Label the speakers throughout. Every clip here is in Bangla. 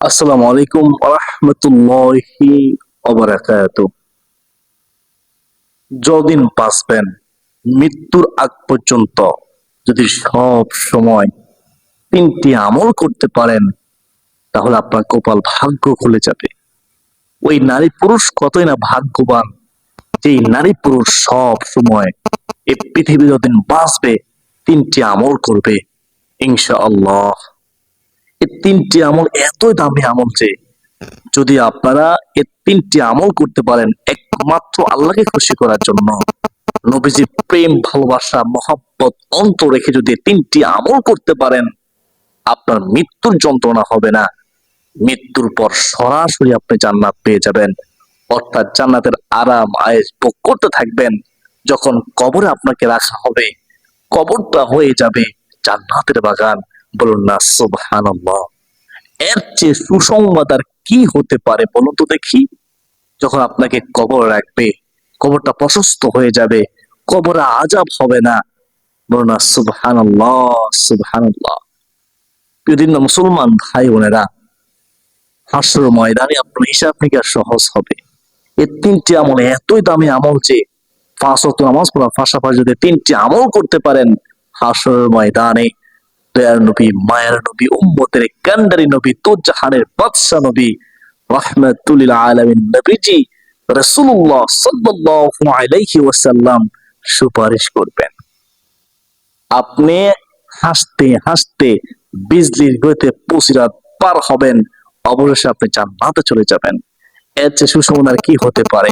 Speaker 1: আসসালামু আলাইকুম ওয়া রাহমাতুল্লাহি ওয়া বারাকাতুহু। যতদিন বাঁচবেন মৃত্যুর আগ পর্যন্ত যদি সব সময় ৩টি আমল করতে পারেন তাহলে আপনার কপাল ভাগ্য খুলে যাবে। ওই নারী পুরুষ কতই না ভাগ্যবান যেই নারী পুরুষ সব সময় এই পৃথিবী যতদিন বাঁচবে ৩টি আমল করবে ইনশাআল্লাহ। এই ৩টি আমল এতই দামি আমল যে যদি আপনারা এই ৩টি আমল করতে পারেন একমাত্র আল্লাহকে খুশি করার জন্য, নবীজি প্রেম ভালোবাসা মহব্বত অন্তর রেখে যদি ৩টি আমল করতে পারেন আপনার মৃত্যুর যন্ত্রণা হবে না। মৃত্যুর পর সরাসরি আপনি জান্নাত পেয়ে যাবেন, অর্থাৎ জান্নাতের আরাম আয়েশ ভোগ করতে থাকবেন। যখন কবরে আপনাকে রাখা হবে কবরটা হয়ে যাবে জান্নাতের বাগান। বলুন না সুবহানাল্লাহ। এর চেয়ে সুসংবাদ আর কি হতে পারে বলুন তো দেখি। যখন আপনাকে কবর রাখবে কবরটা প্রশস্ত হয়ে যাবে, কবরে আযাব হবে না। বলুন না সুবহানাল্লাহ সুবহানাল্লাহ। প্রিয় মুসলমান ভাই বোনেরা, হাসর ময়দানে আপনার হিসাব নিকাশ সহজ হবে। এই ৩টি আমল এতই দামি আমল যে ৫ ওয়াক্ত নামাজ পড়ার পাশাপাশি যদি ৩টি আমল করতে পারেন হাসর ময়দানে দয়ার নবী মায়ের নবী উম্মতের কান্ডারি নবী তুজাহানের বাদশা নবী রাহমাতুল লিল আলামিন নবীজি রাসূলুল্লাহ সাল্লাল্লাহু আলাইহি ওয়াসাল্লাম সুপারিশ করবেন। আপনি হাসতে হাসতে বিজলির গতিতে পুসিরাত পার হবেন, অবশেষে আপনি জান্নাতে চলে যাবেন। এর চেয়ে সুসংবাদ আর কি হতে পারে।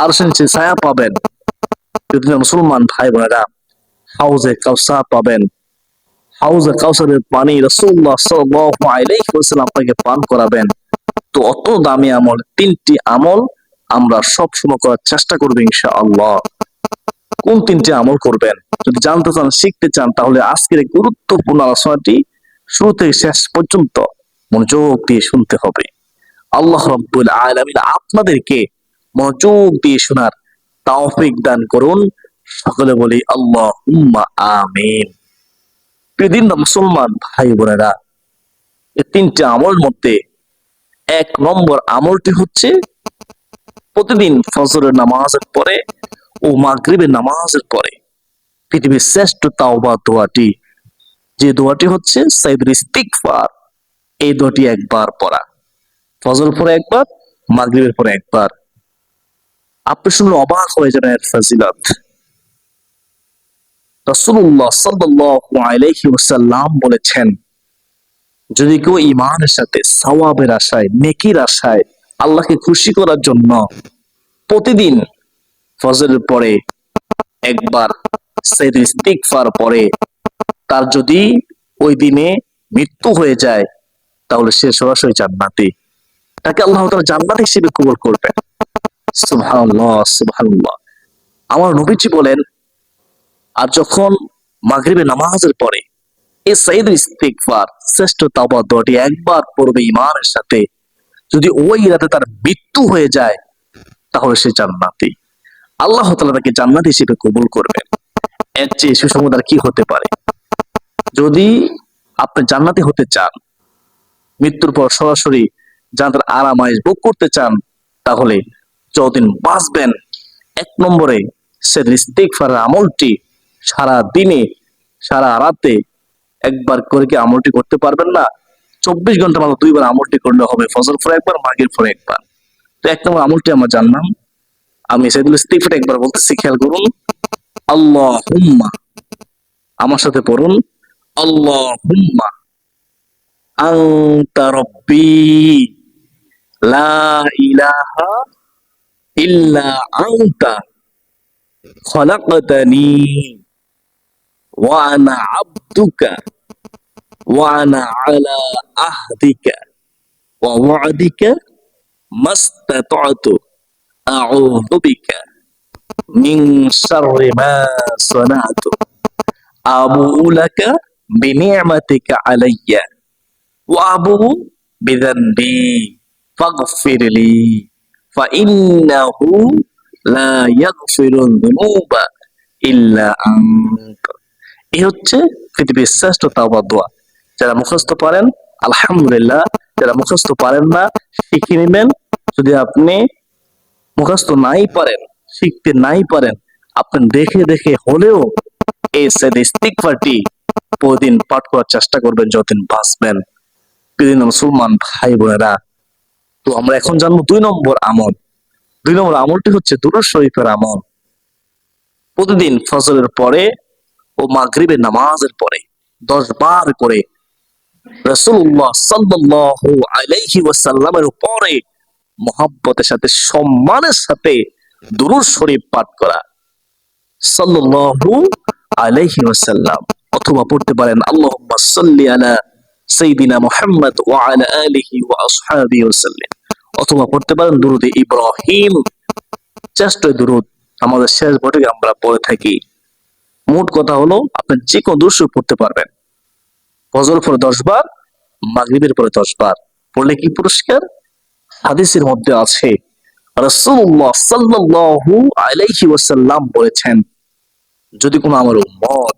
Speaker 1: আর শুনছি ছায়া পাবেন। যদি মুসলমান ভাই বোনেরা, হাউজে কাউসার পাবেন। হাউজে কাউসারের পানি রাসূলুল্লাহ সাল্লাল্লাহু আলাইহি ওয়াসাল্লাম আপনাকে পান করাবেন। তো অত দামি আমল ৩টি আমল আমরা সব সময় করার চেষ্টা করব ইনশাআল্লাহ। কোন ৩টি আমল করবেন যদি জানতে চান শিখতে চান তাহলে আজকের গুরুত্বপূর্ণ আলোচনাটি শুরু থেকে শেষ পর্যন্ত মনোযোগ দিয়ে শুনতে হবে। আল্লাহ রাব্বুল আলামিন আপনাদেরকে মনোযোগ দিয়ে শোনার তৌফিক দান করুন। সকলে বলি আল্লাহুম্মা আমিন। প্রিয় মুসলমান ভাই বোনেরা, এই ৩টি আমলের মধ্যে ১ নম্বর আমলটি হচ্ছে প্রতিদিন ফজরের নামাজের পরে ও মাগরিবের নামাজের পরে পৃথিবীর শ্রেষ্ঠ তাওবা দোয়াটি, যে দোয়াটি হচ্ছে সাইয়্যিদুল ইস্তিগফার। এই দোয়াটি একবার পড়া, ফজর পরে একবার, মাগরিবের পরে একবার। আপনি শুনলে অবাক হয়ে যাবেন এর ফজিলত। রাসূলুল্লাহ সাল্লাল্লাহু আলাইহি ওয়াসাল্লাম বলেছেন, যদি কেউ ঈমানের সাথে সওয়াবের আশায় নেকির আশায় আল্লাহকে খুশি করার জন্য প্রতিদিন ফজরের পরে একবার সাইয়্যিদুল ইস্তিগফার পড়ে, তার যদি ওই দিনে মৃত্যু হয়ে যায় তাহলে সে সরাসরি জান্নাতি, তাকে আল্লাহ তাআলা জান্নাতি হিসেবে কবুল করবেন। সুবহানাল্লাহ সুবহানাল্লাহ। আমার নবীজি বলেন, আর যখন মাগরিবের নামাজের পরে এই সাইয়্যিদুল ইস্তিগফার শ্রেষ্ঠ তাওবা দোয়াটি একবার পড়বে ঈমানের সাথে, যদি ওই রাতে তার মৃত্যু হয়ে যায় তাহলে সে জান্নাতি, আল্লাহ তাআলা তাকে জান্নাতি হিসেবে কবুল করবেন। এর চেয়ে সুসংবাদ আর কি হতে পারে। যদি আপনি জান্নাতি হতে চান, মৃত্যুর পর সরাসরি জান্নাতের আরাম আয়েশ ভোগ করতে চান, তাহলে যতদিন বাঁচবেন ১ নম্বরে সে ইস্তিগফারের আমলটি সারা দিনে সারা রাতে একবার করে কি আমলটি করতে পারবেন না? ২৪ ঘন্টা মাত্র ২ বার আমলটি করলে হবে, ফজর পরে একবার, মাগরিব পরে একবার। তো ১ নম্বর আমলটি আমরা জানলাম। আমি সাইয়্যিদুল ইস্তিগফার একবার বলতেছি, খেয়াল করুন। আল্লাহুম্মা, আমার সাথে পড়ুন, আল্লাহুম্মা আনতা রাব্বি লা ইলাহা ইল্লা আনতা খলাকতানি ওয়া আনা আবদুকা ওয়া আনা আলা আহদিকা ওয়া ওয়া'দিকা মাস্তাতা'তু আউযু বিকা মিন শাররি মা সানা'তু আবুউ লাকা বিনি'মাতিকা আলাইয়া ওয়া আবুউ বিযানবি ফাগফিরলি ফাইন্নাহু লা ইয়াগফিরুয যুনুবা ইল্লা আনতা। এই হচ্ছে পৃথিবীর শ্রেষ্ঠ তাওবা দোয়া। যারা মুখস্থ পারেন আলহামদুলিল্লাহ, যারা মুখস্থ পারেন না শিখে নেবেন। যদি আপনি মুখস্থ নাই পারেন, শিখতে নাই পারেন, আপনি দেখে দেখে হলেও এই ইস্তিগফারটি প্রতিদিন পাঠ করার চেষ্টা করবেন যতদিন বাঁচবেন। প্রিয় মুসলমান ভাই বোনেরা, তো আমরা এখন জানবো 2 নম্বর আমল। 2 নম্বর আমলটি হচ্ছে দুরূদ শরীফের আমল। প্রতিদিন ফজরের পরে ও মাগরিবের নামাজের পরে 10 বার করে রাসূলুল্লাহ সাল্লাল্লাহু আলাইহি ওয়াসাল্লামের উপরে মহব্বতের সাথে, সম্মানের সাথে দুরূদ শরীফ পাঠ করা, সাল্লাল্লাহু আলাইহি ওয়াসাল্লাম। অথবা পড়তে পারেন আল্লাহুম্মা সাল্লি আলা সাইয়্যিদিনা মুহাম্মদ ওয়া আলা আলিহি ওয়া আসহাবিহি ওয়াসাল্লাম। অথবা পড়তে পারেন দুরূদে ইব্রাহিম। শ্রেষ্ঠ দুরূদ আমাদের শেষ বৈঠকে আমরা পড়ে থাকি। মোট কথা হলো আপনি যে কোনো দুরূদ শরীফ পড়তে পারবেন। ফজর পরে 10 বার, মাগরিবের পরে 10 বার পড়লে কি পুরস্কার? হাদিসের মধ্যে আছে রাসূলুল্লাহ সাল্লাল্লাহু আলাইহি ওয়াসাল্লাম বলেছেন, যদি কোনো আমার উম্মত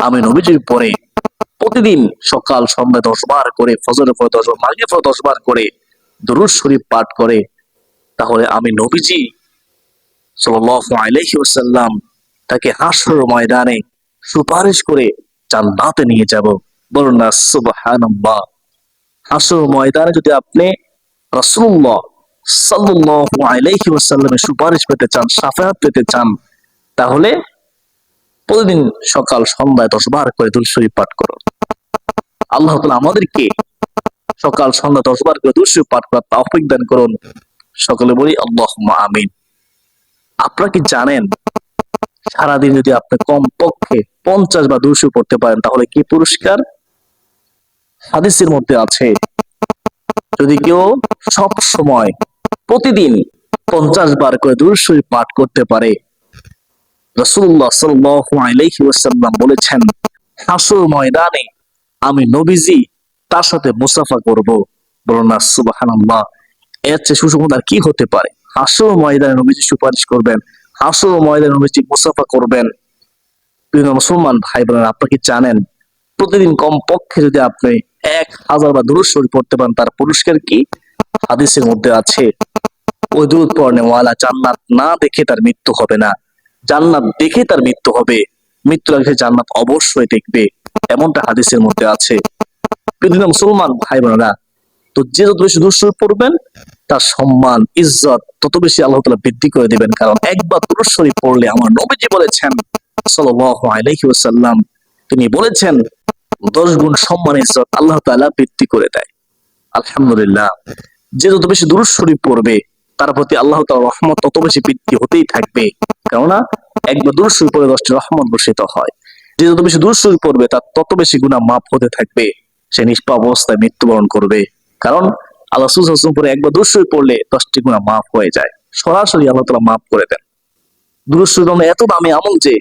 Speaker 1: আমি নবীজির পরে প্রতিদিন সকাল সন্ধ্যা 10 বার করে, ফজরের পরে 10 বার, মাগরিবের পরে 10 বার করে দুরূদ শরীফ পাঠ করে, তাহলে আমি নবীজি সাল্লাল্লাহু আলাইহি ওয়াসাল্লাম তাকে হাসরের ময়দানে সুপারিশ করে জান্নাতে নিয়ে যাব। বলুন না সুবহানাল্লাহ। হাসরের ময়দানে যদি আপনি রাসূলুল্লাহ সাল্লাল্লাহু আলাইহি ওয়াসাল্লামের সুপারিশ পেতে চান, শাফাআত পেতে চান, তাহলে প্রতিদিন সকাল সন্ধ্যায় 10 বার করে দুরূদ শরীফ পাঠ করুন। আল্লাহ তাআলা আমাদেরকে সকাল সন্ধ্যা 10 বার করে দুরূদ শরীফ পাঠ করার তৌফিক দান করুন। সকলে বলি আল্লাহুম্মা আমিন। আপনারা কি জানেন, সারাদিন যদি আপনি কমপক্ষে 50 বার দুরূদ শরীফ পড়তে পারেন তাহলে কি পুরস্কার? হাদিসের মধ্যে আছে, যদি কেউ সব সময় প্রতিদিন 50 বার করে দুরূদ শরীফ পাঠ করতে পারে, রাসূলুল্লাহ সাল্লাল্লাহু আলাইহি ওয়াসাল্লাম বলেছেন, হাসর ময়দানে আমি নবীজি তার সাথে মুসাফা করব। বলুন না সুবহানাল্লাহ। এর চেয়ে সুসংবাদ আর কি হতে পারে? হাসর ময়দানে নবীজি সুপারিশ করবেন, হাসর ময়দানে নবীজি মুসাফা করবেন। প্রিয় মুসলমান ভাই বোনেরা, আপনি কি জানেন প্রতিদিন কমপক্ষে যদি আপনি 1000 বার দুরূদ শরীফ পড়তে পারেন তার পুরস্কার কি? হাদিসের মধ্যে আছে, ওই দুরূদ পড়নেওয়ালা জান্নাত না দেখে তার মৃত্যু হবে না, জান্নাত দেখে তার মৃত্যু হবে, মৃত্যুর আগে জান্নাত অবশ্যই দেখবে, এমনটা হাদিসের মধ্যে আছে। প্রিয় মুসলমান ভাই বোনেরা, তো যে যত বেশি দুরূদ শরীফ পড়বেন তার সম্মান ইজ্জত তত বেশি আল্লাহ তাআলা বৃদ্ধি করে দিবেন। কারণ একবার দুরূদ শরীফ পড়লে আমার নবীজি বলেছেন সাল্লাল্লাহু আলাইহি ওয়াসাল্লাম, তিনি বলেছেন 10 গুণ সম্মান ইজ্জত আল্লাহ তাআলা বৃদ্ধি করে দেয়। আলহামদুলিল্লাহ। যে যত বেশি দুরূদ শরীফ পড়বে তার প্রতি আল্লাহ তাআলার রহমত তত বেশি বৃদ্ধি হতেই থাকবে। কেননা একবার দুরূদ শরীফ পড়লে 10টি রহমত বর্ষিত হয়। যে যত বেশি দুরূদ শরীফ পড়বে তার তত বেশি গুনাহ মাফ হতে থাকবে। সে নিষ্পাপ অবস্থায় মৃত্যুবরণ করবে। কারণ আল্লাহ রাসূল সাল্লাল্লাহু আলাইহি ওয়াসাল্লাম একবার দুরূদ শরীফ পড়লে 10টি গুনাহ মাফ হয়ে যায়, সরাসরি আল্লাহ তাআলা মাফ করে দেন। দুরূদ শরীফ এত দামি আমল যে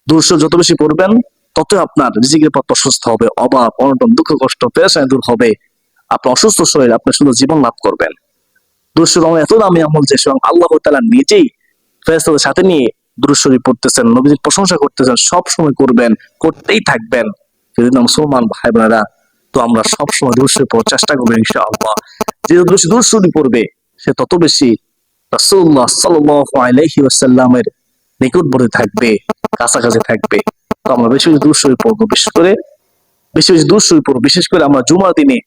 Speaker 1: দুরূদ শরীফ যত বেশি পড়বেন তত আপনার রিজিকের পথ প্রশস্ত হবে, অভাব অনটন দুঃখ কষ্ট পেরেশানি দূর হবে, আপনার অসুস্থ শরীর আপনি সুন্দর জীবন লাভ করবেন। দুরূদ শরীফ এত দামি আমল যে স্বয়ং আল্লাহ তাআলা নিজেই ফেরেশতাদের সাথে নিয়ে দুরূদ শরীফ পড়তেছেন, নবীজির প্রশংসা করতেছেন, সব সময় করবেন, করতেই থাকবেন। যদি মুসলমান ভাই বোনেরা, তো আমরা সব সময় দুরূদ শরীফ পড়ার চেষ্টা করব ইনশাআল্লাহ। যে যত বেশি দুরূদ শরীফ পড়বে সে তত বেশি রাসূলুল্লাহ সাল্লাল্লাহু আলাইহি ওয়াসাল্লামের নিকটবর্তী থাকবে, কাছাকাছি থাকবে। তো আমরা বেশি বেশি দুরূদ শরীফ পড়বো, বিশেষ করে বেশি বেশি দুরূদ শরীফ পড়বো, বিশেষ করে আমরা জুমার দিনে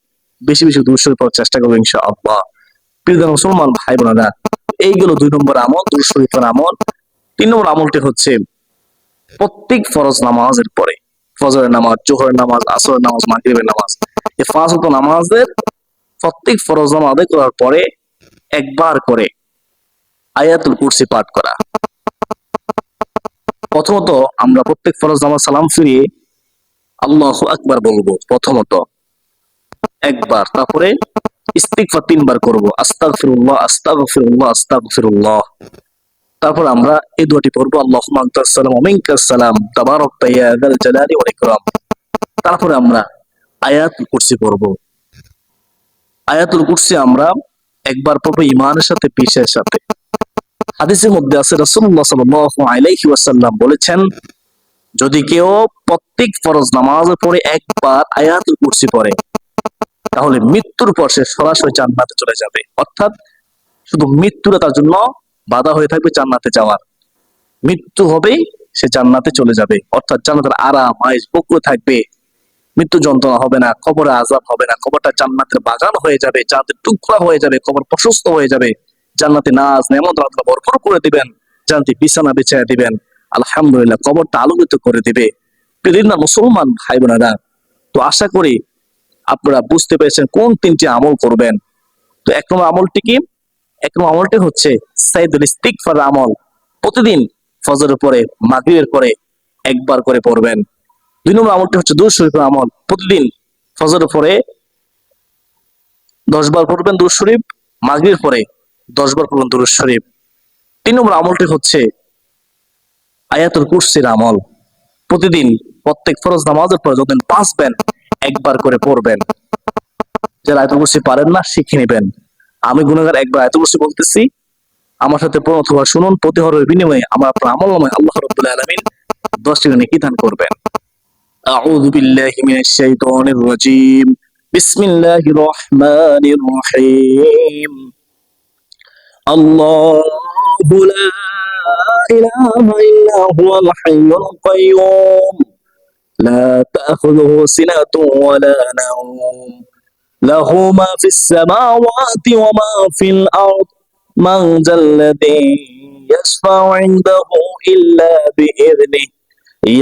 Speaker 1: বেশি বেশি দুরূদ শরীফ পড়ার চেষ্টা করবো ইনশাআল্লাহ। প্রিয় মুসলমান ভাই বোনেরা, এইগুলো 2 নম্বর আমল, দুরূদ শরীফের আমল। 3 নম্বর আমলটি হচ্ছে প্রত্যেক ফরজ নামাজের পরে, ফজরের নামাজ, জোহরের নামাজ, আসরের নামাজ, মাগরিবের নামাজ, এই 5 ওয়াক্ত নামাজের প্রত্যেক ফরজ নামাজ আদায় করার পরে একবার করে আয়াতুল কুরসি পাঠ করা। প্রথমত আমরা প্রত্যেক ফরজ নামাজ সালাম ফিরিয়ে আল্লাহু আকবার বলবো প্রথমত একবার, তারপরে ইস্তিগফার 3 বার করব, আস্তাগফিরুল্লাহ আস্তাগফিরুল্লাহ আস্তাগফিরুল্লাহ। তারপর আমরা এই দোয়াটি পড়বো, আল্লাহুম্মা আনতাস সালাম ওয়া মিনকাস সালাম তাবারাকতা ইয়া যাল জালালি ওয়াল ইকরাম। তারপরে আমরা আয়াতুল কুরসি পড়বো। আয়াতুল কুরসি আমরা একবার পড়বো ঈমানের সাথে, বিশ্বাসের সাথে। হাদিসের মধ্যে আছে রাসূলুল্লাহ সাল্লাল্লাহু আলাইহি ওয়াসাল্লাম বলেছেন, যদি কেউ প্রত্যেক ফরজ নামাজের পরে একবার আয়াতুল কুরসি পড়ে তাহলে মৃত্যুর পর সে সরাসরি জান্নাতে চলে যাবে। অর্থাৎ শুধু মৃত্যুটা তার জন্য বাধা হয়ে থাকবে জান্নাতে যাওয়ার। মৃত্যু হবেই সে জান্নাতে চলে যাবে, অর্থাৎ জান্নাতের আরাম আয়েশ ভোগ্য থাকবে। মৃত্যু যন্ত্রণা হবে না, কবরে আযাব হবে না, কবরটা জান্নাতের বাগান হয়ে যাবে, জান্নাতের টুকরা হয়ে যাবে, কবর প্রশস্ত হয়ে যাবে। জান্নাতে নাজ নেয়ামত আল্লাহ ভরপুর করে দিবেন, জান্নাতে বিছানা বিছায়া দিবেন। আলহামদুলিল্লাহ, কবরটা আলোকিত করে দিবে। প্রিয় মুসলমান ভাই বোনেরা, তো আশা করি আপনারা বুঝতে পেরেছেন কোন তিনটি আমল করবেন। তো এক নম্বর আমলটি কি? এক নম্বর আমলটি হচ্ছে সাইদুল ইস্তিগফার আমল। প্রতিদিন ফজরের পরে, মাগরিবের পরে একবার করে পড়বেন। দুই নম্বর আমলটি হচ্ছে দুরূদ শরীফের আমল। প্রতিদিন ফজরের পরে 10 বার পড়বেন দুরূদ শরীফ, মাগরিবের পরে 10 বার পড়বেন দুরূদ শরীফ। তিন নম্বর আমলটি হচ্ছে আয়াতুল কুরসির আমল। প্রতিদিন প্রত্যেক ফরজ নামাজের পরে যতদিন বাঁচবেন একবার করে পড়বেন। যারা আয়াতুল কুরসি পারেন না শিখে নেবেন। আমি গুনাহগার, একবার আয়াতুল কুরসি বলতেছি, আমার সাথে পড়ুন অথবা শুনুন। প্রতি হরফের বিনিময়ে আমার আপনার আমলনামায় আল্লাহ রাব্বুল আলামিন 10টি নেকি দান করবেন। আউযু বিল্লাহি মিনাশ শাইতানির রাজীম। বিসমিল্লাহির রহমানির রহিম। আল্লাহু লা ইলাহা ইল্লা হুয়াল হাইয়ুল কাইয়্যুম লা তাখুযুহু সিনাতুন ওয়া লা নাওম লাহু মা ফিস সামাওয়াতি ওয়া মা ফিল আরদ মান যাল্লাযী ইয়াশফা'ু 'ইনদাহু ইল্লা বিইذনিহি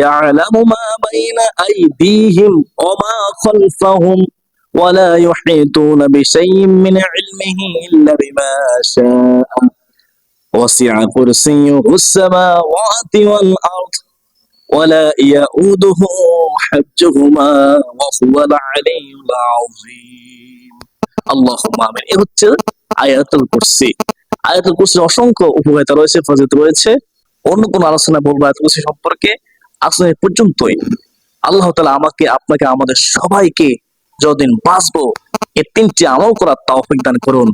Speaker 1: يعلم ما بين أيديهم وما خلفهم ولا يحيطون بشيء من علمه إلا بما شاء وسع كرسيه السماوات والأرض ولا يؤوده حفظهما وهو العلي العظيم اللهم آمين। এ হচ্ছে আয়াতুল কুরসি। আয়াতুল কুরসির অসংখ্য উপকারিতা রয়েছে, ফজিলত রয়েছে। অন্য কোন আলোচনা বলবো আয়াতুল কুরসি সম্পর্কে। আসলে এ পর্যন্তই। আল্লাহ তাআলা আমাকে, আপনাকে, আমাদের সবাইকে যতদিন বাঁচবো এই তিনটি আমল করার তৌফিক দান করুন।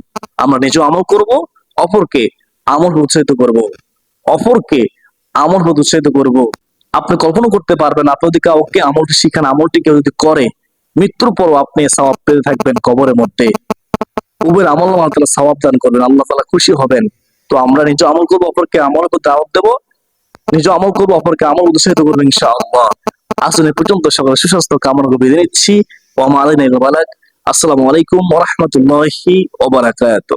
Speaker 1: আমরা নিজেও আমল করব, অপরকে আমল উৎসাহিত করব, অপরকে আমল উৎসাহিত করব। আপনি কল্পনা করতে পারবেন, আপনি যদি কাউকে আমলটি শিখান, আমলটি কেউ যদি করে, মৃত্যুর পরও আপনি সওয়াব পেতে থাকবেন কবরের মধ্যে। উভয়ের আমল আল্লাহ তাআলা সওয়াব দান করবেন, আল্লাহ তাআলা খুশি হবেন। তো আমরা নিজে আমল করবো, অপরকে আমলের প্রতি দাওয়াত দেবো। নিজে আমল করবো, অপরকে আমল উৎসাহিত করবো ইনশাআল্লাহ। আসলে পর্যন্ত সকলের সুস্বাস্থ্য কামনা করে বিদায় নিচ্ছি। ওয়া মা আলাইনা ইল্লাল বালাগ। আসসালামু আলাইকুম ওয়া রাহমাতুল্লাহি ওয়া বারাকাতুহু।